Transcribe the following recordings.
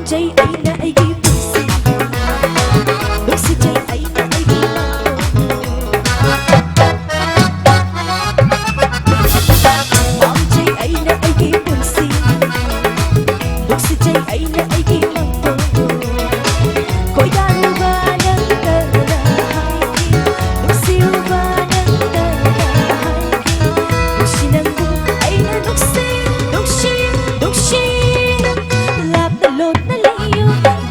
pamjay aina aigi pusi nuksijay aina aigi pamjay aina aigi pusi nuksijay aina aigi mangko koidaruba nang tarahay nuksiuba nang tarahay nuksinanggu aina nuksi nuksi nuksi lap na lot na layo nang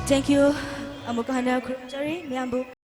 Thank you. Amo kahana kurang jari, miambu.